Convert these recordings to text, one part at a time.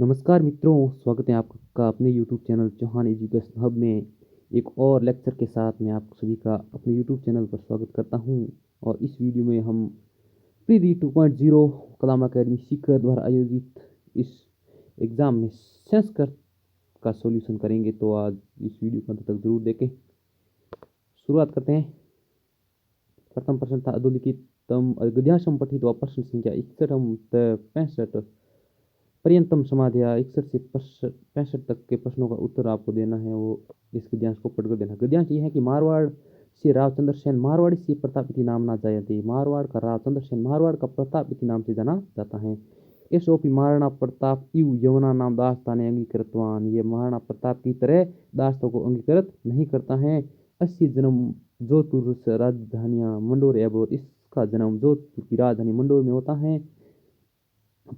नमस्कार मित्रों, स्वागत है आपका अपने YouTube channel Chauhan Education Hub में एक और लेक्चर के साथ मैं आप सभी का अपने यूट्यूब चैनल पर स्वागत करता हूं। और इस वीडियो में हम प्रीडी 2.0 कलाम अकेडमी सीकर द्वारा आयोजित इस एग्ज़ाम में संस्कृत का सॉल्यूशन करेंगे। तो आज इस वीडियो को अंत तक जरूर देखें। शुरुआत करते हैं। प्रथम प्रश्न था अधोलिखितम गद्यांशम पठित व प्रश्न संख्या 61 पर्यंतम समाध्या 61 से 65 तक के प्रश्नों का उत्तर आपको देना है। वो इस गद्यांश को पढ़कर देना। गद्यांश ये है कि मारवाड़ से रावचंद्र सेन मारवाड़ी से प्रताप इति नाम ना जायते। मारवाड़ का रावचंद्र सेन मारवाड़ का प्रताप इति नाम से जाना जाता है। एसोपि महाराणा प्रताप इव यमुना नाम दास्तान अंगीकृतवान। ये महाराणा प्रताप की तरह दास्तों को अंगीकृत नहीं करता है। 80 जन्म जोधपुर से राजधानियाँ मंडोर एवं इसका जन्म जोधपुर की राजधानी मंडोर में होता है।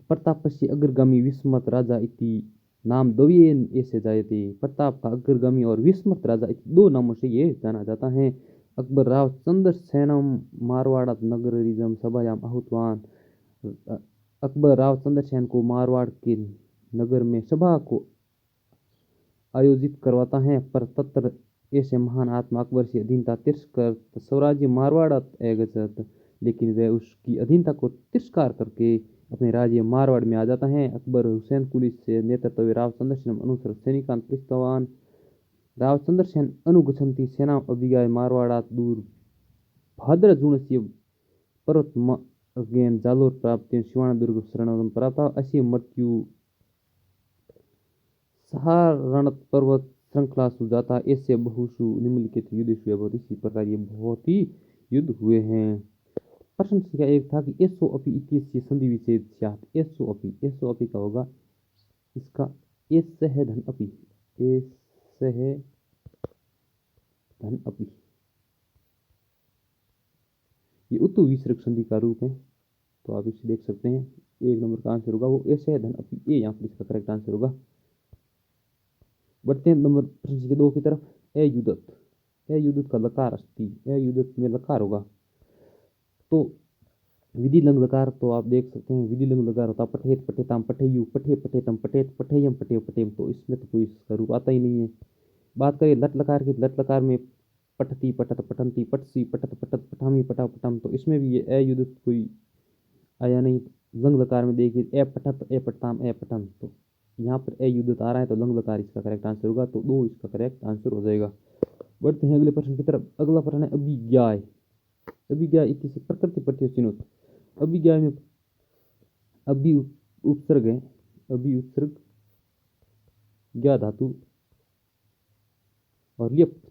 प्रतापस्य अग्रगामी विस्मत राजा इति नाम द्वयेन ऐसे जायते। प्रताप का अग्रगामी और विस्मत राजा इति दो नामों से ये जाना जाता है। अकबर राव चंद्र सेनम मारवाड़ा नगर रिजम सभायाम आहुतवान। अकबर राव चंद्र सेन को मारवाड़ के नगर में सभा को आयोजित करवाता है। पर तत्र ऐसे महान आत्मा अकबर से अधीनता तिरस्कर स्वराज्य मारवाड़त एगजत। लेकिन वह उसकी अधीनता को तिरस्कार करके अपने राज्य मारवाड़ में आ जाता है। अकबर हुसैन कुली से नेतृत्व रावचंद्र सेन अनुसर सैनिकांत पृष्ठवान। रावचंद्र सेन अनुगछन्ति सेना अभिगाय मारवाड़ात दूर भद्र जूणस्य पर्वतमर्गेन जालोर प्राप्त शिवाणदुर्ग शरणं प्राप्त। अस्य मृत्यु सहारणत पर्वत श्रृंखलासु जाता। ऐसे बहुसु निम्नलिखित युद्धेषु अभवत्। इसी प्रकार ये बहुत ही युद्ध हुए हैं। प्रश्न संख्या 1 था कि एसो अपि इत्यस्य संधि विच्छेद स्यात्। एसो अपि का होगा इसका एसह धन अपि। एसह धन अपि ये उत्तु विसर्ग संधि का रूप है। तो आप इसे देख सकते हैं। 1 नंबर का आंसर होगा वो एसह धन अपि। ये यहाँ पर इसका करेक्ट आंसर होगा। बढ़ते हैं नंबर प्रश्न संख्या 2 की तरफ। युद्धत का लकार अस्ति। युद्धत में लकार होगा तो विधि लंग लकार। तो आप देख सकते हैं विधि लंग लकार होता पठेत पठेताम पठेयु पठे पठेतम पठेत पठेयम पठेव पठेम। तो इसमें तो कोई इसका रूप आता ही नहीं है। बात करें लट लकार की। लट लकार में पठती पठत पठंती पटसी पठत पठत पठामी पठा पठम। तो इसमें भी ये युद्धत कोई आया नहीं। लंग लकार में देखिए ए पठत ए पठताम ए पठन। तो यहाँ पर युद्धत आ रहा है तो लंग लकार इसका करेक्ट आंसर होगा। तो 2 इसका करेक्ट आंसर हो जाएगा। बढ़ते हैं अगले प्रश्न की तरफ। अगला प्रश्न है अभिज्ञाय। अभिज्ञाय इति प्रकृति प्रत्यय चिन्होत। अभिज्ञाय में अभि उपसर्ग है। अभि उपसर्ग ज्ञा धातु और लियप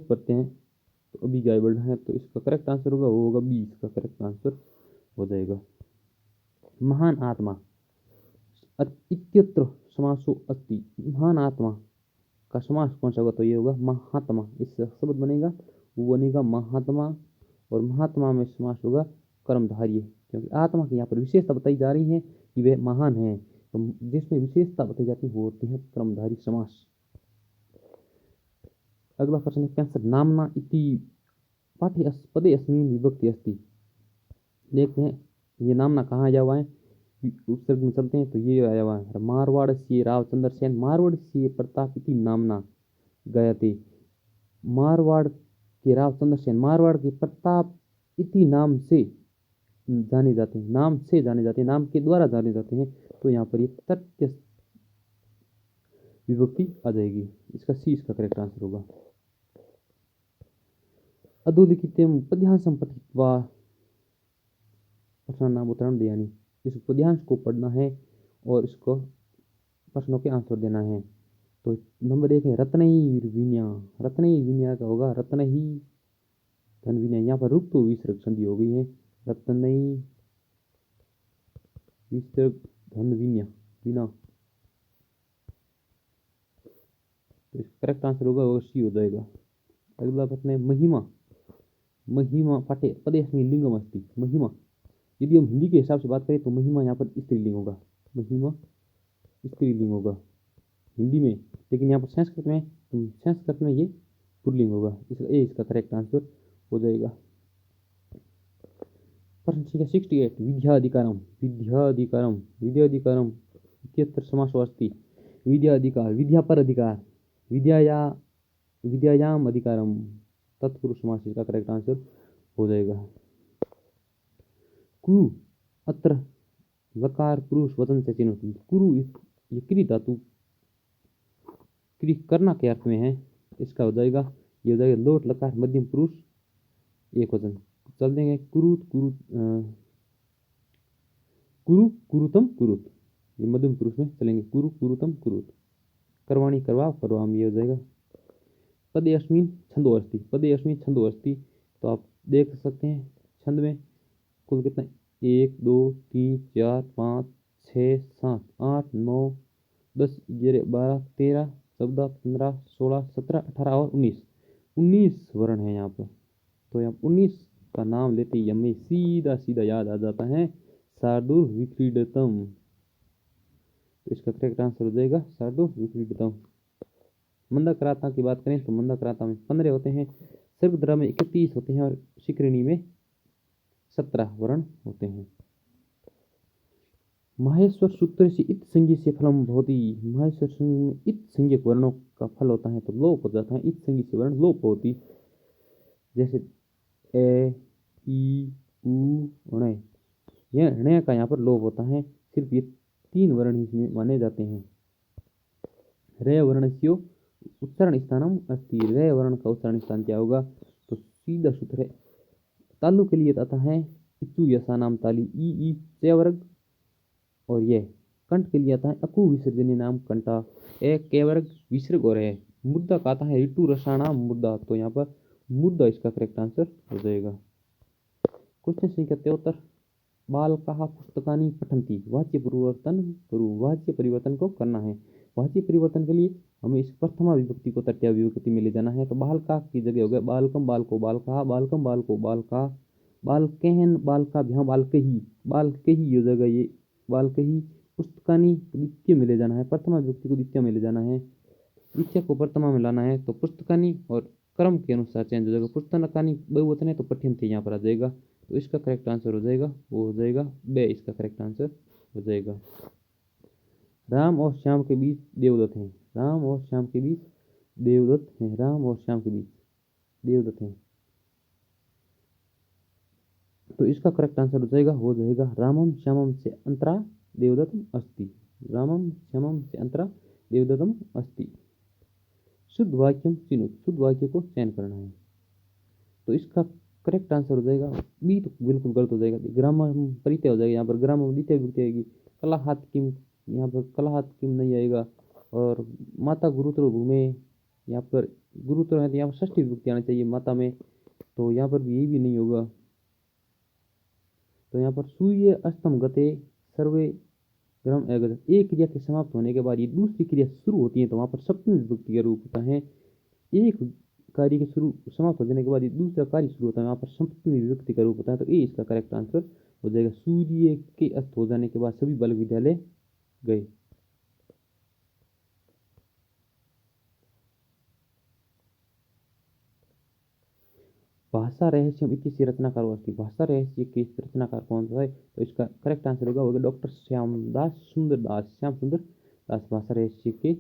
करते हैं तो अभिज्ञाय बढ़ना है। तो इसका करेक्ट आंसर होगा वो होगा बी। इसका करेक्ट आंसर हो जाएगा। महान आत्मा इत्यत्र समासो अस्ति। महान आत्मा का समास कौन सा होगा? तो ये होगा महात्मा। इससे शब्द बनेगा वो बनेगा महात्मा। और महात्मा में समास होगा कर्मधार्य। क्योंकि आत्मा की यहाँ पर विशेषता बताई जा रही है कि वह महान है। तो जिसमें विशेषता बताई जाती है वो होते हैं कर्मधारी समास। अगला प्रश्न है 65। नामना इति पाठ्य पदे अस्मिन् विभक्ति अस्ति। देखते हैं ये नामना कहाँ आया हुआ है। उपसर्ग में चलते हैं तो ये आया हुआ है मारवाड़ से रावचंद्र सेन मारवाड़ से प्रताप इति नामना गयते। मारवाड़ के रावचंद्र सेन मारवाड़ के प्रताप इति नाम से जाने जाते हैं। नाम से जाने जाते हैं, नाम के द्वारा जाने जाते हैं। तो यहाँ पर ये तथ्य विभक्ति आ जाएगी। इसका सी इसका करेक्ट आंसर होगा। अधोलिखितम पद्यांशम पठित्वा प्रश्न नाम उत्तरण दयानी। इस पद्यांश को पढ़ना है और इसको प्रश्नों के आंसर देना है। तो नंबर 1 है रत्नई विन्या। रत्नई विन्या का होगा रत्नही धन विनय। यहाँ पर रुक तो विसर्ग संधि हो गई है। रत्नई विसर्ग धन विन्या बिना। तो इसका करेक्ट आंसर होगा वो सी हो जाएगा। अगला प्रश्न है महिमा। महिमा पाठे पदेस्मिन् लिंगम अस्ति। महिमा यदि हम हिंदी के हिसाब से बात करें तो महिमा यहाँ पर स्त्रीलिंग होगा। महिमा स्त्रीलिंग होगा हिंदी में। लेकिन यहाँ पर संस्कृत में ये पुल्लिंग होगा। इसका करेक्ट आंसर हो जाएगा। प्रश्न संख्या 68 विद्याधिकारम विद्याधिकारम विद्याधिकारम इत्यत्र समासो अस्ति विद्याधिकार विद्या पर अधिकार विद्याया विद्यायाम अधिकारम तत्पुरुष समास इसका करेक्ट आंसर हो जाएगा। कुरु अत्र लकार पुरुष वचन से चिन्ह होती कुरु ये क्री धातु क्री करना के अर्थ में है इसका हो जाएगा ये हो जाएगा लोट लकार मध्यम पुरुष एक वचन चल देंगे कुरु कुरु कुरु कुरुतम कुरुत ये मध्यम पुरुष में चलेंगे कुरु कुरुतम कुरुत करवाणी करवा करवाम ये हो जाएगा। पदे अश्विन छंदो अस्थि पदे अश्विन छंदो अस्थि तो आप देख सकते हैं छंद में कुल कितना 1 2 3 4 5 6 7 8 9 10 11 12 13 14 15 16 17 18 और 19 वर्ण है यहाँ पर। तो यहाँ 19 का नाम लेते ही हमें सीधा सीधा याद आ जाता है शार्दूल विक्रीडतम। तो इसका करेक्ट आंसर हो जाएगा शार्दूल विक्रीडतम। मंदाक्रांता की बात करें तो मंदाक्रांता में 15 होते हैं सर्गद्रा में 31 होते हैं और शिखरिणी में 17 वर्ण होते हैं। माहेश्वर सूत्र से इत संज्ञ से फलम भवति माहेश्वर में इत संज्ञक वर्णों का फल होता है तो लोप हो जाता है इत संज्ञ से वर्ण लोप होती जैसे ए ई उ ण यह ण का यहाँ पर लोप होता है सिर्फ ये 3 वर्ण इसमें माने जाते हैं। रे वर्णस्यो उच्चारण स्थानम अस्ति रे वर्ण का उच्चारण स्थान क्या होगा तो सीधा सूत्र है तालु के लिए आता है इचु यसा नाम ताली ई च वर्ग और यह कंठ के लिए आता है अकु विसर्जनी नाम कंटा ए के वर्ग विसर्ग और है मुद्दा का आता है ऋतु रसाणाम मुद्दा तो यहाँ पर मुद्दा इसका करेक्ट आंसर हो जाएगा। क्वेश्चन संख्या 73 बाल कहा पुस्तकानी पठंती वाच्य परिवर्तन करूँ वाच्य परिवर्तन को करना है। वाच्य परिवर्तन के लिए हमें इस प्रथमा विभक्ति को तृतीया विभक्ति में ले जाना है तो बाल का की जगह हो गया बालकम बाल को बाल कहा बालकम बाल को बाल का बाल कहन बाल का यहाँ बाल कही हो जाएगा ये बाल कही पुस्तकानी द्वितीय में ले जाना है प्रथमा विभक्ति को द्वितीय में ले जाना है द्वितीय को प्रथमा में लाना है तो पुस्तकानी और क्रम के अनुसार चेंज हो जाएगा पुस्तकानी बहुवचन है तो पठ्यम थे यहाँ पर आ जाएगा तो इसका करेक्ट आंसर हो जाएगा वो हो जाएगा बे इसका करेक्ट आंसर हो जाएगा। राम और श्याम के बीच देवदत्त हैं राम और श्याम के बीच देवदत्त हैं राम और श्याम के बीच देवदत्त हैं तो इसका करेक्ट आंसर हो जाएगा रामम श्यामम से अंतरा देवदत्तम अस्ति रामम श्यामम से अंतरा देवदत्तम अस्ति। शुद्ध वाक्यम चिन्ह शुद्ध वाक्य को चयन करना है तो इसका करेक्ट आंसर हो जाएगा बी तो बिल्कुल गलत हो जाएगा ग्रामर परित्य हो जाएगा यहाँ पर ग्रामर द्वितीय विभक्ति आएगी कला हाथ किम यहाँ पर कला हाथ किम नहीं आएगा और माता गुरुतर घूमे यहाँ पर गुरुतर है तो यहाँ पर षष्ठी विभक्ति आनी चाहिए माता में तो यहाँ पर भी यही भी नहीं होगा तो यहाँ पर सूर्य अस्तम गते सर्वे ग्रम अगत एक क्रिया के समाप्त होने के बाद ये दूसरी क्रिया शुरू होती है तो वहाँ पर सप्तमी विभक्ति का रूप होता है एक कार्य के शुरू समाप्त हो जाने के बाद ये दूसरा कार्य शुरू होता है वहाँ पर सप्तमी विभक्ति का रूप होता है तो ये इसका करेक्ट आंसर हो जाएगा। सूर्य के अस्त हो जाने के बाद सभी बालक विद्यालय गए। भाषा रहस्यम इति रचनाकार अस्ति भाषा रहस्य के रचनाकार कौन सा है तो इसका करेक्ट आंसर होगा डॉक्टर श्याम सुंदर दास भाषा रहस्य के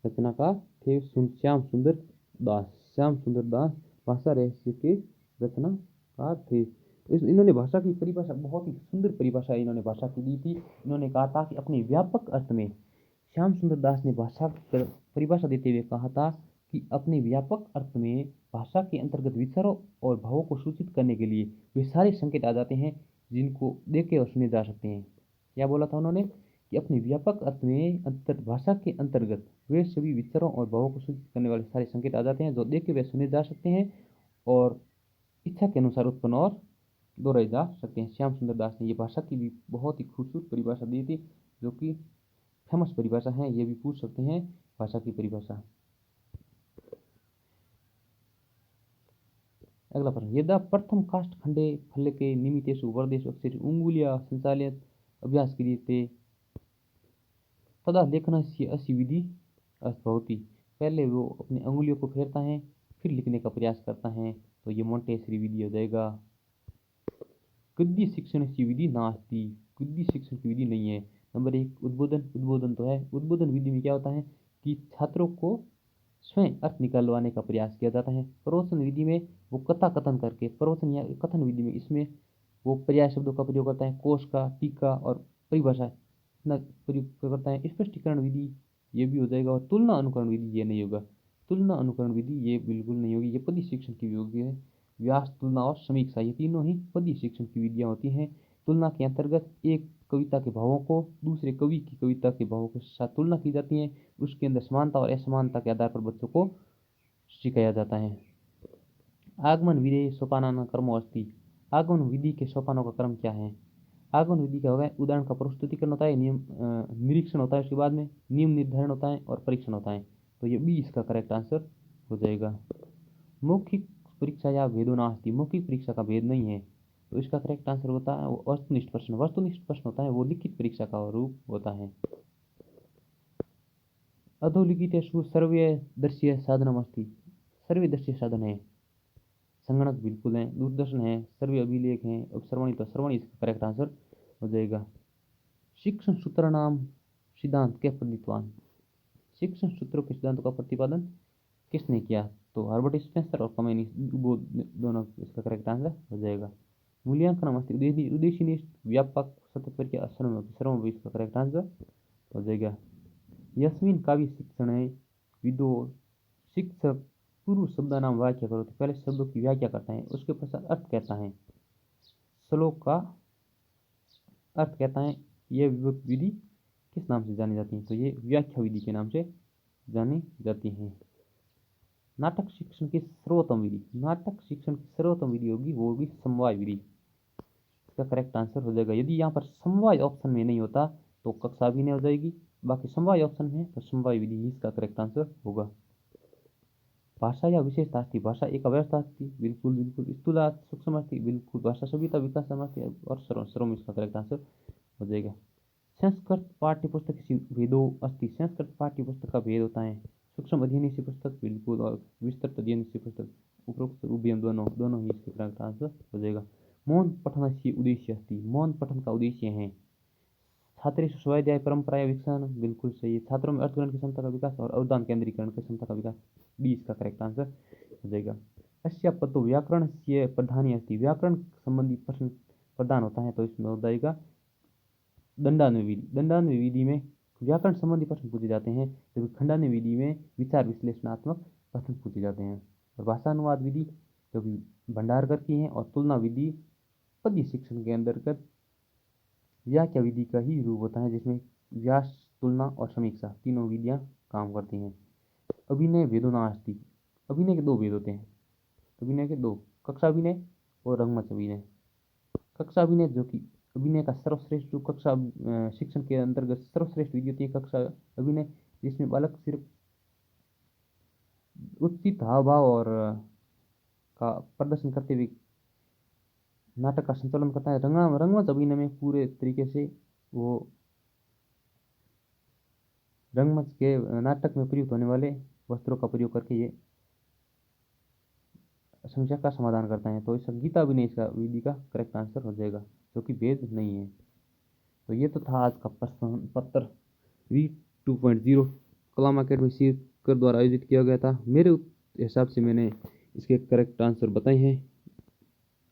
रचनाकार थे श्याम सुंदर दास भाषा रहस्य के रचनाकार थे। इन्होंने भाषा की परिभाषा बहुत ही सुंदर परिभाषा इन्होंने भाषा की दी थी। इन्होंने कहा था कि अपने व्यापक अर्थ में श्याम सुंदर दास ने भाषा परिभाषा देते हुए कहा था कि अपने व्यापक अर्थ में भाषा के अंतर्गत विचारों और भावों को सूचित करने के लिए वे सारे संकेत आ जाते हैं जिनको देखे और सुने जा सकते हैं। क्या बोला था उन्होंने कि अपने व्यापक अर्थ में भाषा के अंतर्गत वे सभी विचारों और भावों को सूचित करने वाले सारे संकेत आ जाते हैं जो देखे वे सुने जा सकते हैं और इच्छा के अनुसार उत्पन्न और दोहराए जा सकते हैं। श्याम सुंदर दास ने ये भाषा की भी बहुत ही खूबसूरत परिभाषा दी थी जो कि फेमस परिभाषा है, ये भी पूछ सकते हैं भाषा की परिभाषा। अगला प्रश्न यदा प्रथम काष्ठ खंडे फलके निमित्तेषु वर्देषु अक्षरेषु उंगुलिया संचालित अभ्यास क्रियते तदा लेखनस्य अस्य विधि भवति। पहले वो अपनी अंगुलियों को फेरता है फिर लिखने का प्रयास करता है तो ये मोंटेसरी विधि हो जाएगा। गद्य शिक्षण की विधि नास्ति, गद्य शिक्षण की विधि नहीं है। नंबर 1 उद्बोधन, उद्बोधन तो है। उद्बोधन विधि में क्या होता है कि छात्रों को स्वयं अर्थ निकलवाने का प्रयास किया जाता है। प्रवचन विधि में वो कथा कथन करके, प्रवचन या कथन विधि में इसमें वो पर्याय शब्दों का प्रयोग करता है, कोश का, टीका और परिभाषा इतना प्रयोग करता है। स्पष्टीकरण विधि ये भी हो जाएगा, और तुलना अनुकरण विधि ये नहीं होगा। तुलना अनुकरण विधि ये बिल्कुल नहीं होगी, ये पद्य शिक्षण की विधि है। व्यास, तुलना और समीक्षा ये तीनों ही पद्य शिक्षण की विधियां होती हैं। तुलना के अंतर्गत एक कविता के भावों को दूसरे कवि की कविता के भावों के साथ तुलना की जाती है, उसके अंदर समानता और असमानता के आधार पर बच्चों को सिखाया जाता है। आगमन विधेय सोपानाना कर्मो अस्ति। आगमन विधि के सोपानों का क्रम क्या है? आगमन विधि क्या होगा? उदाहरण का प्रस्तुतिकरण होता है, निरीक्षण होता है, उसके बाद में नियम निर्धारण होता है और परीक्षण होता है। तो ये बी इसका करेक्ट आंसर हो जाएगा। मौखिक परीक्षा या भेदो नास्ति, मौखिक परीक्षा का भेद नहीं है, तो इसका करेक्ट आंसर होता है वस्तुनिष्ठ प्रश्न। वस्तुनिष्ठ प्रश्न होता है वो लिखित परीक्षा का रूप होता है। अधोलिखितेषु सर्वदर्शीय साधनमस्ति, सर्वदर्शीय साधन है संगणक बिल्कुल है, दूरदर्शन है, सर्वे अभिलेख है, अब सर्वणि, तो सर्वणि इसका करेक्ट आंसर हो जाएगा। शिक्षण सूत्र नाम सिद्धांत के प्रतिपादन, शिक्षण सूत्रों के सिद्धांतों का प्रतिपादन किसने किया? तो हर्बर्ट स्पेंसर और कमेनिस, वो दोनों इसका करेक्ट आंसर हो जाएगा। मूल्यांकन मस्ती उद्देश्यनिष्ठ व्यापक सतत परीक्षा सर्व इसका करेक्ट आंसर हो जाएगा। यस्मिन काव्य शिक्षण है विदो शिक्षक पूर्व शब्द नाम व्याख्या करो, तो पहले शब्दों की व्याख्या करता है, उसके पश्चात अर्थ कहता है, श्लोक का अर्थ कहता है। यह विभक्त विधि किस नाम से जानी जाती है? तो ये व्याख्या विधि के नाम से जानी जाती है। नाटक शिक्षण की सर्वोत्तम विधि, नाटक शिक्षण की सर्वोत्तम विधि होगी वो भी समवाय विधि, इसका करेक्ट आंसर हो जाएगा। यदि यहाँ पर समवाय ऑप्शन में नहीं होता तो कक्षा भी नहीं हो जाएगी, बाकी समवाय ऑप्शन में तो समवाय विधि ही इसका करेक्ट आंसर होगा। भाषा या विशेषता थी, भाषा एक अव्यवस्था थी, बिल्कुल बिल्कुल। स्थूला सूक्ष्म थी, बिल्कुल। भाषा सभ्यता विकास समर्थी, और सर्वम इसका करेक्ट आंसर हो जाएगा। संस्कृत पाठ्य पुस्तक भेदो अस्ति, संस्कृत पाठ्य पुस्तक का भेद होता है सूक्ष्म अध्ययन से पुस्तक, बिल्कुल, और विस्तृत अध्ययन से पुस्तक, उपरोक्त उभयम दोनों ही इसके करेक्ट आंसर हो जाएगा। मौन पठन से उद्देश्य अस्ति, मौन पठन का उद्देश्य है छात्रेषु स्वाध्याय परंपरा विकसन, बिल्कुल सही है। छात्रों में अर्थग्रहण की क्षमता का विकास और अवधान केंद्रीकरण की क्षमता का विकास, बी इसका करेक्ट आंसर हो जाएगा। अस्य पदो व्याकरण से प्रधानी अस्ति, व्याकरण संबंधी प्रश्न प्रदान होता है, तो इसमें हो जाएगा दंडान्वय विधि। दंडान्वय विधि में व्याकरण संबंधी प्रश्न पूछे जाते हैं, जबकि खंडान्वय विधि में विचार विश्लेषणात्मक प्रश्न पूछे जाते हैं। और भाषानुवाद विधि जो कि भंडारकर की है, और तुलना विधि पद्य शिक्षण के अंतर्गत व्याख्या विधि का ही रूप होता है, जिसमें व्यास, तुलना और समीक्षा तीनों विधियां काम करती हैं। अभिनय भेदो नास्ति, अभिनय के दो भेद होते हैं, अभिनय के दो, कक्षा अभिनय और रंगमंच अभिनय। कक्षा अभिनय जो कि अभिनय का सर्वश्रेष्ठ रूप, कक्षा शिक्षण के अंतर्गत सर्वश्रेष्ठ विधि होती है कक्षा अभिनय, जिसमें बालक सिर्फ उचित हाव भाव और का प्रदर्शन करते हुए नाटक का संचालन करता है। रंगमंच अभिनय में पूरे तरीके से वो रंगमंच के नाटक में प्रयुक्त होने वाले वस्त्रों का प्रयोग करके ये समस्या का समाधान करता है, तो इस गीता अभिनय इसका विधि का करेक्ट आंसर हो जाएगा, जो कि भेद नहीं है। तो ये तो था आज का प्रश्न पत्र V2.0 कलाम अकेडमी सीकर द्वारा आयोजित किया गया था। मेरे हिसाब से मैंने इसके करेक्ट आंसर बताए हैं,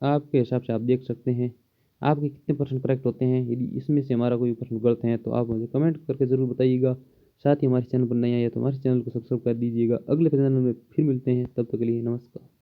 आपके हिसाब से आप देख सकते हैं आपके कितने परसेंट करेक्ट होते हैं। यदि इसमें से हमारा कोई प्रश्न गलत है तो आप मुझे कमेंट करके ज़रूर बताइएगा। साथ ही हमारे चैनल पर नए आए तो हमारे चैनल को सब्सक्राइब कर दीजिएगा। अगले चैनल में फिर मिलते हैं, तब तक के लिए नमस्कार।